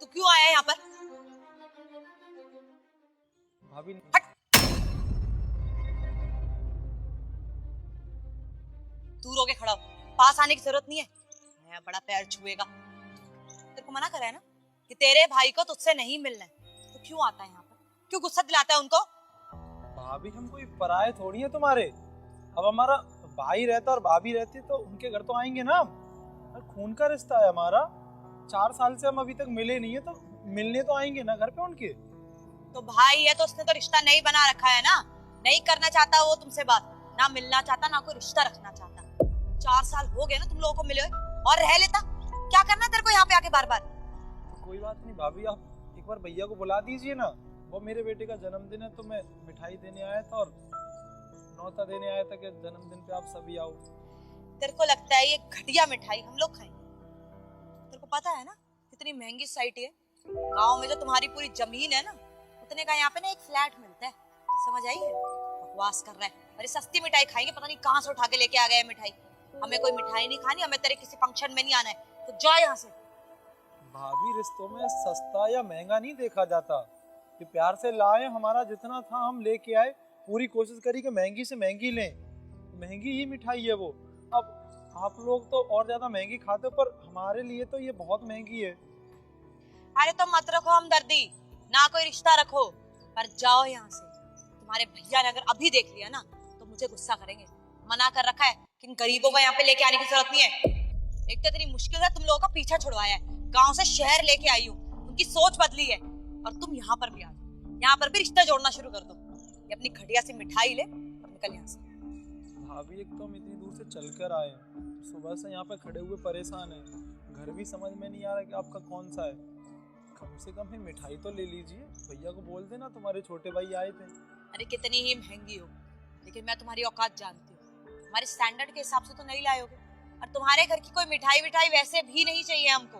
तू क्यों आया है यहाँ पर? भाभी हट! दूर होके खड़ा हो, पास आने की जरूरत नहीं है। नया बड़ा पैर छुएगा। तेरे को मना करा है ना कि तेरे भाई को तुझसे नहीं मिलना है, तो क्यों आता है यहाँ पर? क्यों गुस्सा दिलाता है उनको? भाभी हम कोई पराये थोड़ी है तुम्हारे। अब हमारा भाई रहता और भाभी रहती तो उनके घर तो आएंगे ना। और खून का रिश्ता है हमारा। 4 साल से हम अभी तक मिले नहीं है तो मिलने तो आएंगे ना घर पे उनके। तो भाई है तो उसने तो रिश्ता नहीं बना रखा है ना। नहीं करना चाहता वो तुमसे बात, ना मिलना चाहता, ना कोई रिश्ता रखना चाहता। 4 साल हो गए ना तुम लोगों को मिले हुए, और रह लेता। क्या करना है तेरे को यहाँ पे आके बार बार? कोई बात नहीं भाभी, आप एक बार भैया को बुला दीजिए ना। वो मेरे बेटे का जन्मदिन है तो मैं मिठाई देने आया था और न्योता देने आया था कि जन्मदिन पे आप सभी आओ। तेरे को लगता है ये घटिया मिठाई हम लोग खाएंगे? तेरे को पता है ना कितनी महंगी साइट है। गांव में जो तुम्हारी पूरी जमीन है ना, उतने का यहाँ पे ना एक फ्लैट मिलता है। समझ आई है? बकवास कर रहा है। अरे सस्ती मिठाई खाएंगे, पता नहीं कहाँ से उठा के लेके आ गए मिठाई। हमें कोई मिठाई नहीं खानी, हमें तेरे किसी फंक्शन में नहीं आना है, तो जाओ यहाँ से। भाभी रिश्तों में सस्ता या महंगा नहीं देखा जाता। ये प्यार से लाए, हमारा जितना था हम लेके आए। पूरी कोशिश करी कि महंगी से महंगी लें, महंगी ही मिठाई है वो। अब आप लोग तो और ज्यादा महंगी खाते हो, पर हमारे लिए तो ये बहुत महंगी है। अरे तो मत रखो हमदर्दी, ना कोई रिश्ता रखो, पर जाओ यहाँ से। तुम्हारे भैया ने अगर अभी देख लिया ना तो मुझे गुस्सा करेंगे। मना कर रखा है कि इन गरीबों को यहाँ पे लेके आने की जरूरत नहीं है। एक तो इतनी मुश्किल से तुम लोगों का पीछा छुड़वाया है, गांव से शहर लेके आई हूँ, उनकी सोच बदली है, और तुम यहाँ पर भी आ जाओ। यहाँ पर भी रिश्ता जोड़ना शुरू कर दो। ये अपनी घटिया सी मिठाई ले और निकल यहाँ से। भाभी एक तो हम इतनी दूर से चलकर आए हैं, सुबह से यहाँ पे खड़े हुए परेशान हैं। घर भी समझ में नहीं आ रहा कि आपका कौन सा है। कम से कम ही मिठाई तो ले लीजिए। भैया को बोल देना तुम्हारे छोटे भाई आए थे। अरे कितनी ही महंगी हो, लेकिन मैं तुम्हारी औकात जानती हूँ। हमारे स्टैंडर्ड के हिसाब से तो नहीं लाए होगे, और तुम्हारे घर की कोई मिठाई विठाई वैसे भी नहीं चाहिए हमको।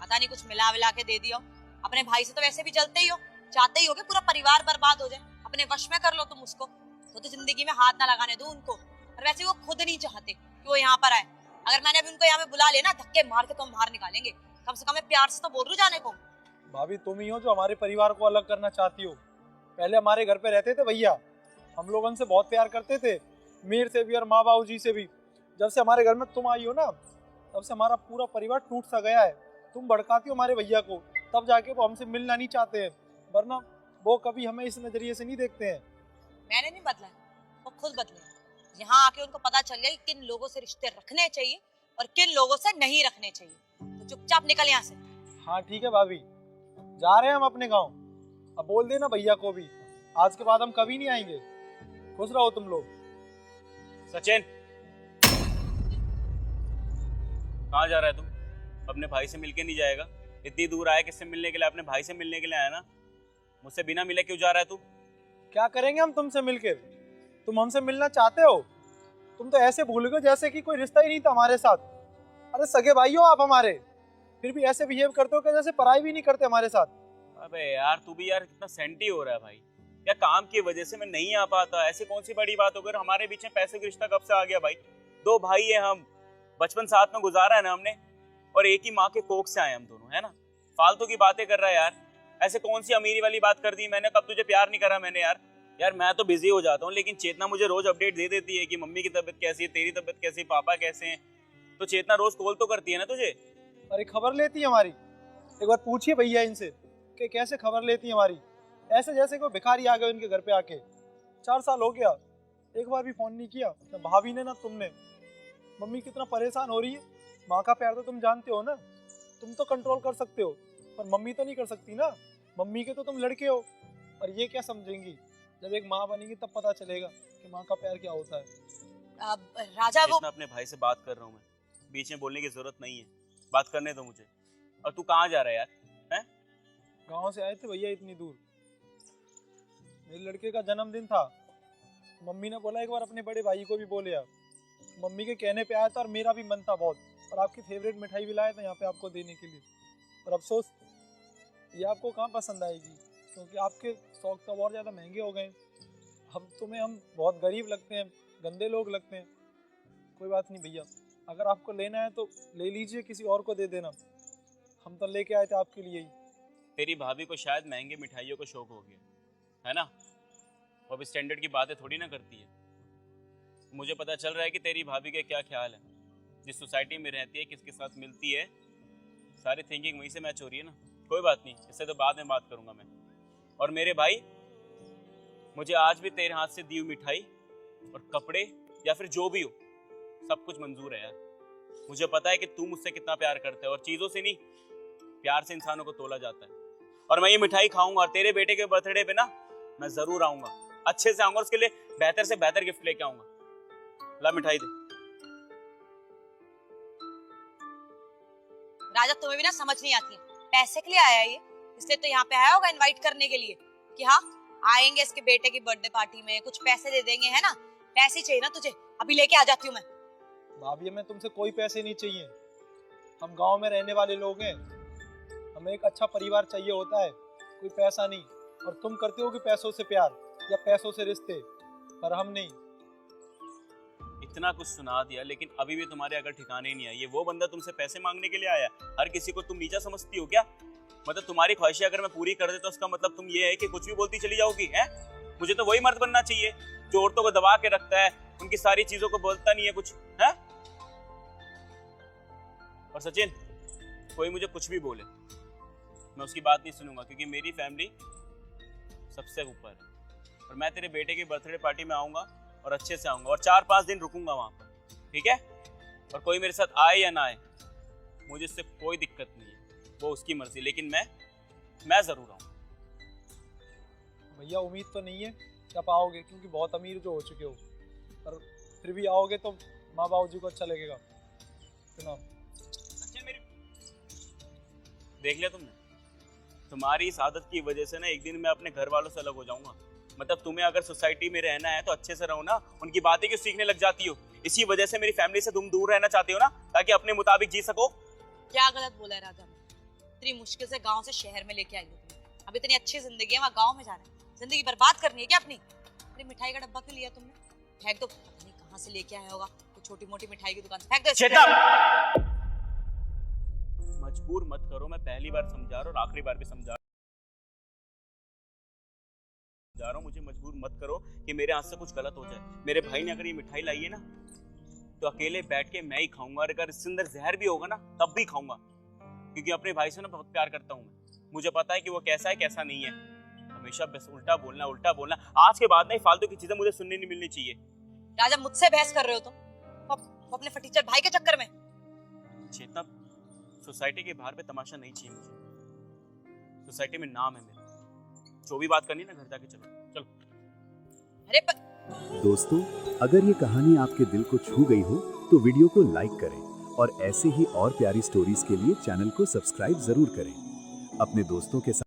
पता नहीं कुछ मिला विला के दे दिया। अपने भाई से तो वैसे भी जलते ही हो, चाहते ही हो कि पूरा परिवार बर्बाद हो जाए। अपने वश में कर लो तुम उसको, तो जिंदगी में हाथ ना लगाने दो उनको। और वैसे वो खुद नहीं चाहते कि वो यहाँ पर आए। अगर मैंने अभी उनको यहाँ पे बुला लेना, धक्के मार के तो हम बाहर निकालेंगे। कम से कम मैं प्यार से तो बोल रही जाने को। भाभी तुम ही हो जो हमारे परिवार को अलग करना चाहती हो। पहले हमारे घर पे रहते थे भैया, हम लोग उनसे बहुत प्यार करते थे, मेरे से भी और माँ बाबू जी से भी। जब से हमारे घर में तुम आई हो ना, तब से हमारा पूरा परिवार टूट सा गया है। तुम भड़काती हो हमारे भैया को, तब जाके वो हमसे मिलना नहीं चाहते हैं, वरना वो कभी हमें इस नजरिए से नहीं देखते हैं। मैंने नहीं बदला है, वो खुद बदले। यहाँ आके उनको पता चल गया कि किन लोगों से रिश्ते रखने चाहिए और किन लोगों से नहीं रखने चाहिए। तो चुपचाप निकल यहाँ से। हाँ ठीक है भाभी, जा रहे हैं हम अपने गाँव। अब बोल देना भैया को भी, आज के बाद हम कभी नहीं आएंगे। खुश रहो तुम लोग। सचिन, कहाँ जा रहा है तू? अपने भाई से मिलके नहीं जाएगा? इतनी दूर आया किससे मिलने के लिए? अपने भाई से मिलने के लिए आया ना। मुझसे बिना मिले क्यों जा रहा है तू? क्या करेंगे हम तुमसे मिलकर? तुम हमसे मिलना चाहते हो? तुम तो ऐसे भूल गए जैसे कि कोई रिश्ता ही नहीं था हमारे साथ। अरे सगे भाई हो आप हमारे, फिर भी ऐसे बिहेव करते हो कि जैसे पढ़ाई भी नहीं करते हमारे साथ। अबे यार तू भी यार कितना सेंटी हो रहा है भाई। या काम की वजह से मैं नहीं आ पाता, ऐसी कौन सी बड़ी बात हो गई? हमारे बीच में पैसे का रिश्ता कब से आ गया भाई? 2 भाई है हम, बचपन साथ में गुजारा है ना हमने, और एक ही माँ के कोख से आए हम दोनों, है ना? फालतू की बातें कर रहा है यार। ऐसे कौन सी अमीरी वाली बात कर दी मैंने? कब तुझे प्यार नहीं करा मैंने यार? यार मैं तो बिजी हो जाता हूँ, लेकिन चेतना मुझे रोज अपडेट दे देती है कि मम्मी की तबीयत कैसी है, तेरी तबीयत कैसी है, पापा कैसे हैं। तो चेतना रोज कॉल तो करती है ना तुझे। अरे खबर लेती है हमारी? एक बार पूछिए भैया इनसे कि कैसे खबर लेती है हमारी। ऐसे जैसे कोई भिखारी आ गए उनके घर पे आके। 4 साल हो गया, एक बार भी फोन नहीं किया, ना भाभी ने ना तुमने। मम्मी कितना परेशान हो रही है। माँ का प्यार तो तुम जानते हो ना, तुम तो कंट्रोल कर सकते हो, पर मम्मी तो नहीं कर सकती ना। मम्मी के तो तुम लड़के हो, और ये क्या समझेंगी? जब एक माँ बनेगी तब पता चलेगा कि माँ का प्यार क्या होता है। राजा वो अपने भाई से बात कर रहा हूँ मैं, बीच में बोलने की जरूरत नहीं है, बात करने दो मुझे। और तू कहाँ जा रहा है यार? हैं? गाँव से आए थे भैया इतनी दूर, मेरे लड़के का जन्मदिन था। मम्मी ने बोला एक बार अपने बड़े भाई को भी बोले आप। मम्मी के कहने पे आया था, और मेरा भी मन था बहुत, और आपकी फेवरेट मिठाई भी लाया था यहाँ पे आपको देने के लिए। और अफसोस ये आपको कहाँ पसंद आएगी, क्योंकि आपके शौक तो और ज़्यादा महंगे हो गए। हम बहुत गरीब लगते हैं, गंदे लोग लगते हैं। कोई बात नहीं भैया, अगर आपको लेना है तो ले लीजिए, किसी और को दे देना। हम तो लेके आए थे आपके लिए ही। तेरी भाभी को शायद महंगे मिठाइयों का शौक हो गया है ना, वो अब स्टैंडर्ड की बातें थोड़ी ना करती है। मुझे पता चल रहा है कि तेरी भाभी के क्या ख्याल है, जिस सोसाइटी में रहती है, किसके साथ मिलती है, सारी थिंकिंग वहीं से मैच हो रही है ना। कोई बात नहीं, इससे तो बाद में बात करूंगा मैं। और मेरे भाई, मुझे आज भी तेरे हाथ से दी हुई मिठाई और कपड़े या फिर जो भी हो, सब कुछ मंजूर है यार। मुझे पता है कि तू मुझसे कितना प्यार करता है, और चीजों से नहीं, प्यार से इंसानों को तोला जाता है। और मैं ये मिठाई खाऊंगा, और तेरे बेटे के बर्थडे पे ना मैं जरूर आऊंगा, अच्छे से आऊंगा, उसके लिए बेहतर से बेहतर गिफ्ट लेके आऊंगा। ला मिठाई दे। राजा, तुम्हें भी ना समझ नहीं आती है, पैसे के लिए आया है ये, इसलिए तो यहाँ पे आया होगा इनवाइट करने के लिए कि हाँ आएंगे इसके बेटे की बर्थडे पार्टी में, कुछ पैसे दे देंगे, है ना। पैसे चाहिए ना तुझे, अभी लेके आ जाती हूँ मैं। भाभी हमें तुमसे कोई पैसे नहीं चाहिए, हम गांव में रहने वाले लोग हैं, हमें एक अच्छा परिवार चाहिए होता है, कोई पैसा नहीं। और तुम करते हो कि पैसों से प्यार या पैसों से रिश्ते, पर हम नहीं। इतना कुछ सुना दिया, लेकिन अभी भी तुम्हारे अगर ठिकाने नहीं आई। ये वो बंदा तुमसे पैसे मांगने के लिए आया? हर किसी को तुम नीचा समझती हो क्या? मतलब तुम्हारी ख्वाहिशें अगर मैं पूरी कर देता तो उसका मतलब तुम ये है कि कुछ भी बोलती चली जाओगी है? मुझे तो वही मर्द बनना चाहिए जो औरतों को दबा के रखता है, उनकी सारी चीजों को बोलता नहीं है कुछ, है? और सचिन, कोई मुझे कुछ भी बोले मैं उसकी बात नहीं सुनूंगा, क्योंकि मेरी फैमिली सबसे ऊपर है। और मैं तेरे बेटे की बर्थडे पार्टी में आऊंगा, और अच्छे से आऊंगा, और 4-5 दिन रुकूंगा वहां पर, ठीक है? और कोई मेरे साथ आए या ना आए, मुझे इससे कोई दिक्कत नहीं है, वो उसकी मर्जी, लेकिन मैं जरूर आऊंगा। भैया उम्मीद तो नहीं है कि आप आओगे, क्योंकि बहुत अमीर जो हो चुके हो, पर फिर भी आओगे तो माँ बाबू जी को अच्छा लगेगा। सुना, अच्छा मेरी देख लिया तुमने, तुम्हारी इस आदत की वजह से ना एक दिन मैं अपने घर वालों से अलग हो जाऊंगा। मतलब तुम्हें अगर सोसाइटी में रहना है तो अच्छे से रहो ना, उनकी बातें क्यों सीखने लग जाती हो? इसी वजह से मेरी फैमिली से तुम दूर रहना चाहती हो ना, ताकि अपने मुताबिक जी सको। क्या गलत बोला है राजा? इतनी मुश्किल से गांव से शहर में लेके आई हो तुम, अब इतनी अच्छी जिंदगी है, वहाँ गांव में जाना है, जिंदगी बर्बाद करनी है क्या अपनी? अरे मिठाई का डब्बा क्यों लिया तुमने? फेंक दो, पता नहीं कहाँ से लेके आया होगा, कोई छोटी मोटी मिठाई की दुकान से फेंक दो इसे। मजबूर मत करो, मैं पहली बार समझा रहा हूँ और आखिरी बार भी समझा रहा हूँ, मुझे मजबूर मत करो कि मेरे हाथ से कुछ गलत हो जाए। मेरे भाई ने अगर ये मिठाई लाई है ना, तो अकेले बैठ के मैं ही खाऊंगा, और अगर इसके अंदर जहर भी होगा ना तब भी खाऊंगा, क्योंकि अपने भाई से ना बहुत प्यार करता हूँ मैं। मुझे पता है कि वो कैसा है कैसा नहीं है। हमेशा बस उल्टा बोलना। आज के बाद ना फालतू की चीजें मुझे सुनने नहीं मिलनी चाहिए। राजा, मुझसे बहस कर रहे हो तुम अपने फटीचर भाई के चक्कर में। चेतना, सोसाइटी के बाहर पे तमाशा नहीं चाहिए मुझे, सोसाइटी में नाम है मेरा। जो भी बात करनी ना घर जाके चलो। अरे दोस्तों, अगर ये कहानी आपके दिल को छू गई हो तो वीडियो को लाइक करें, और ऐसे ही और प्यारी स्टोरीज के लिए चैनल को सब्सक्राइब जरूर करें। अपने दोस्तों के साथ